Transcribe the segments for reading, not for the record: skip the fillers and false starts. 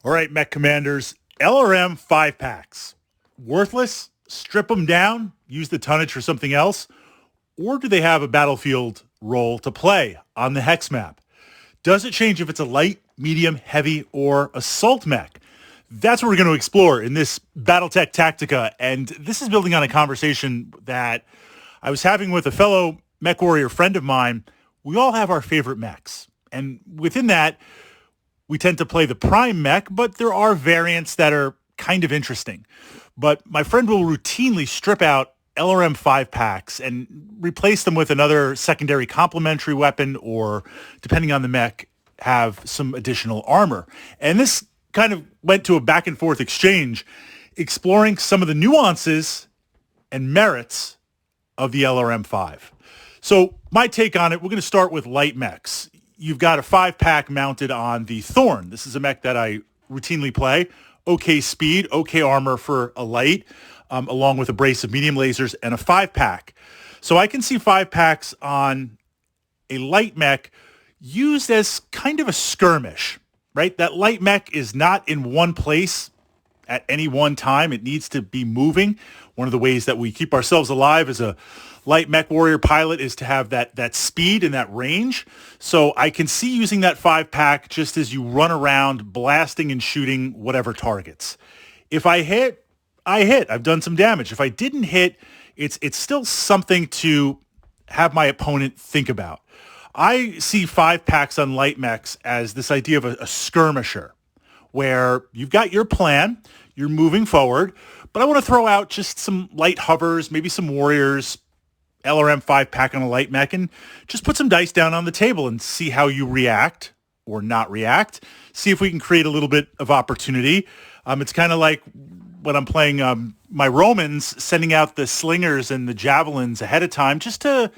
All right, mech commanders, LRM-5 packs. Worthless? Strip them down? Use the tonnage for something else? Or do they have a battlefield role to play on the hex map? Does it change if it's a light, medium, heavy, or assault mech? That's what we're going to explore in this Battletech Tactica. And this is building on a conversation that I was having with a fellow mech warrior friend of mine. We all have our favorite mechs. And within that, we tend to play the prime mech, but there are variants that are kind of interesting. But my friend will routinely strip out LRM-5 packs and replace them with another secondary complementary weapon, or depending on the mech, have some additional armor. And this kind of went to a back and forth exchange, exploring some of the nuances and merits of the LRM-5. So my take on it, we're going to start with light mechs. You've got a 5-pack mounted on the Thorn. This is a mech that I routinely play. Okay speed, okay armor for a light, along with a brace of medium lasers and a 5-pack. So I can see 5-packs on a light mech used as kind of a skirmish, right? That light mech is not in one place at any one time. It needs to be moving. One of the ways that we keep ourselves alive as a light mech warrior pilot is to have that speed and that range. So I can see using that 5-pack just as you run around blasting and shooting whatever targets. If I hit, I hit. I've done some damage. If I didn't hit, it's still something to have my opponent think about. I see 5-packs on light mechs as this idea of a skirmisher, where you've got your plan, you're moving forward, but I want to throw out just some light hovers, maybe some warriors, LRM 5-pack on a light mech, and just put some dice down on the table and see how you react or not react. See if we can create a little bit of opportunity. It's kind of like when I'm playing my Romans, sending out the slingers and the javelins ahead of time just to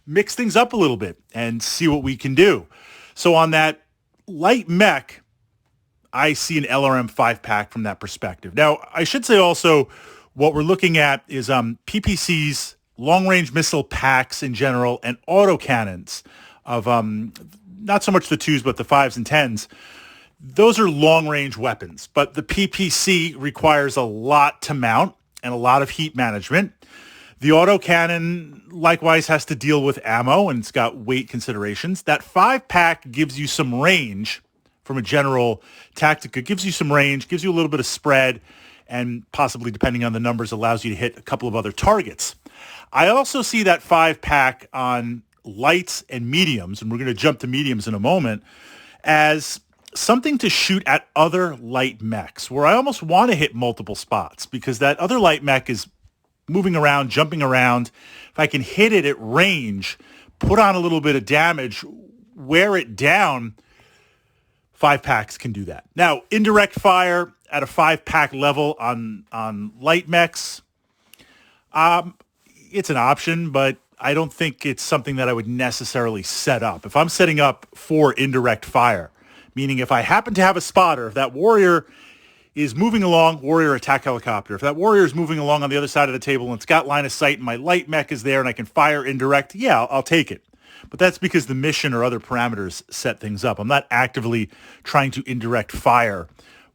mix things up a little bit and see what we can do. So on that light mech, I see an LRM 5-pack from that perspective. Now, I should say also what we're looking at is PPC's long-range missile packs in general and autocannons of not so much the 2s, but the 5s and 10s. Those are long-range weapons, but the PPC requires a lot to mount and a lot of heat management. The autocannon likewise has to deal with ammo, and it's got weight considerations. That 5-pack gives you some range from a general tactic. It gives you some range, gives you a little bit of spread, and possibly, depending on the numbers, allows you to hit a couple of other targets. I also see that 5-pack on lights and mediums, and we're going to jump to mediums in a moment, as something to shoot at other light mechs, where I almost want to hit multiple spots, because that other light mech is moving around, jumping around. If I can hit it at range, put on a little bit of damage, wear it down, 5-packs can do that. Now, indirect fire at a 5-pack level on light mechs, it's an option, but I don't think it's something that I would necessarily set up. If I'm setting up for indirect fire, meaning if I happen to have a spotter, if that warrior is moving along, warrior attack helicopter, if that warrior is moving along on the other side of the table and it's got line of sight and my light mech is there and I can fire indirect, yeah, I'll take it. But that's because the mission or other parameters set things up. I'm not actively trying to indirect fire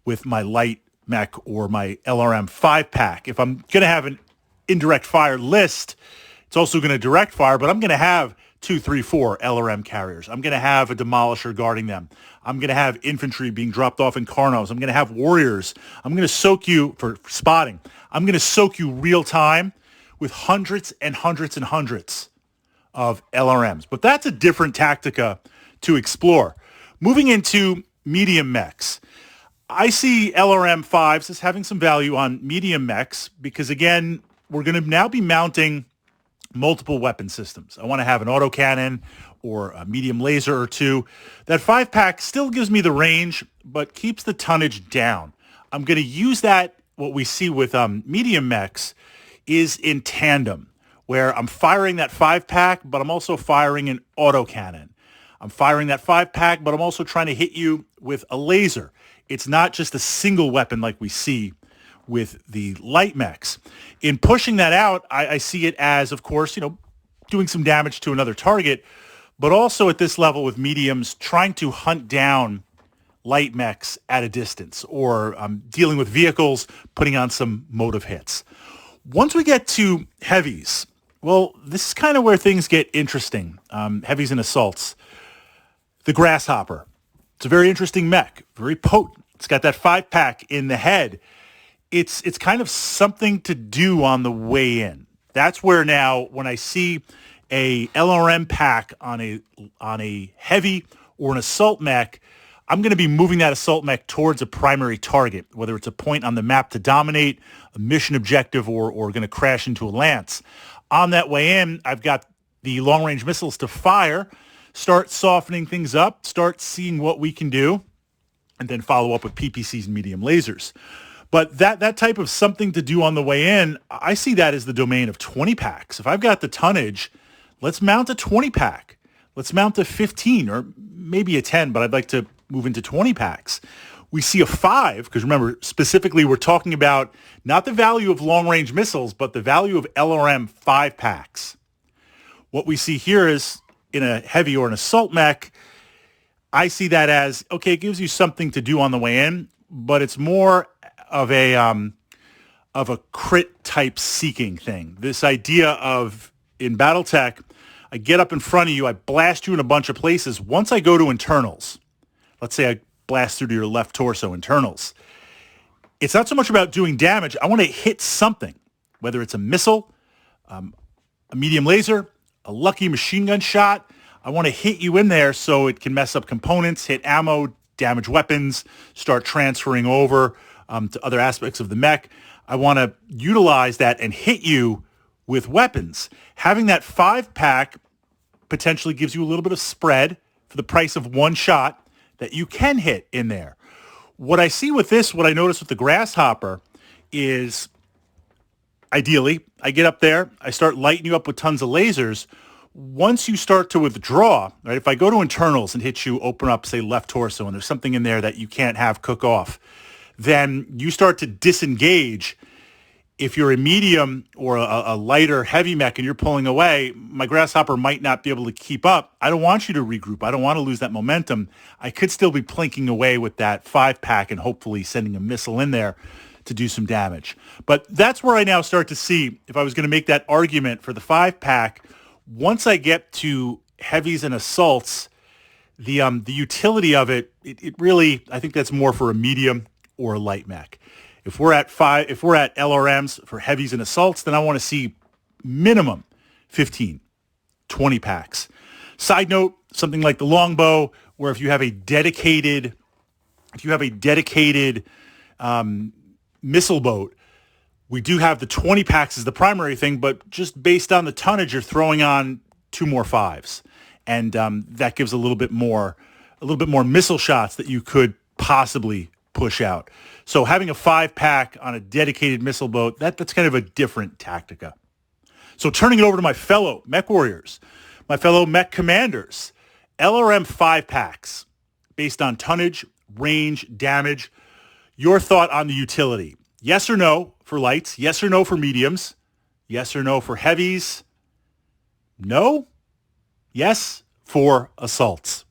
with my light mech or my LRM 5-pack. If I'm going to have an indirect fire list, it's also going to direct fire, but I'm going to have 2, 3, 4 LRM carriers. I'm going to have a demolisher guarding them. I'm going to have infantry being dropped off in Carnos. I'm going to have warriors. I'm going to soak you for spotting. I'm going to soak you real time with hundreds and hundreds and hundreds of LRMs. But that's a different tactica to explore. Moving into medium mechs, I see LRM 5s as having some value on medium mechs because, again, we're going to now be mounting multiple weapon systems. I want to have an autocannon or a medium laser or two. That 5-pack still gives me the range, but keeps the tonnage down. I'm going to use that, what we see with medium mechs, is in tandem, where I'm firing that 5-pack, but I'm also firing an autocannon. I'm firing that 5-pack, but I'm also trying to hit you with a laser. It's not just a single weapon like we see with the light mechs. In pushing that out, I see it as, of course, doing some damage to another target, but also at this level with mediums, trying to hunt down light mechs at a distance, or dealing with vehicles, putting on some motive hits. Once we get to heavies, well, this is kind of where things get interesting. Heavies and assaults. The Grasshopper. It's a very interesting mech, very potent. It's got that 5-pack in the head. It's kind of something to do on the way in. That's where now, when I see a LRM pack on a heavy or an assault mech, I'm going to be moving that assault mech towards a primary target, whether it's a point on the map to dominate, a mission objective, or going to crash into a lance. On that way in, I've got the long-range missiles to fire, start softening things up, start seeing what we can do, and then follow up with PPCs and medium lasers. But that type of something to do on the way in, I see that as the domain of 20 packs. If I've got the tonnage, let's mount a 20 pack. Let's mount a 15 or maybe a 10, but I'd like to move into 20 packs. We see a 5, because remember, specifically we're talking about not the value of long-range missiles, but the value of LRM-5 packs. What we see here is, in a heavy or an assault mech, I see that as, okay, it gives you something to do on the way in, but it's more of a crit type seeking thing. This idea of, in Battletech, I get up in front of you, I blast you in a bunch of places. Once I go to internals, let's say I blast through to your left torso, internals, it's not so much about doing damage. I want to hit something, whether it's a missile, a medium laser, a lucky machine gun shot. I want to hit you in there so it can mess up components, hit ammo, damage weapons, start transferring over to other aspects of the mech. I want to utilize that and hit you with weapons. Having that 5-pack potentially gives you a little bit of spread for the price of one shot that you can hit in there. What I see with this, what I notice with the Grasshopper is, ideally, I get up there, I start lighting you up with tons of lasers. Once you start to withdraw, right, if I go to internals and hit you, open up, say, left torso, and there's something in there that you can't have cook off, then you start to disengage. If you're a medium or a lighter heavy mech and you're pulling away, my Grasshopper might not be able to keep up. I don't want you to regroup. I don't want to lose that momentum. I could still be plinking away with that 5-pack and hopefully sending a missile in there to do some damage. But that's where I now start to see, if I was going to make that argument for the 5-pack, once I get to heavies and assaults, the utility of it really, I think that's more for a medium or a light mech. If we're at LRMs for heavies and assaults, then I want to see minimum 15, 20 packs. Side note, something like the longbow, where if you have a dedicated missile boat, we do have the 20 packs as the primary thing, but just based on the tonnage, you're throwing on 2 more 5s, and that gives a little bit more missile shots that you could possibly push out. So having a 5-pack on a dedicated missile boat, that's kind of a different tactica. So turning it over to my fellow mech warriors, my fellow mech commanders, LRM-5 packs based on tonnage, range, damage. Your thought on the utility? Yes or no for lights? Yes or no for mediums? Yes or no for heavies? No? Yes for assaults.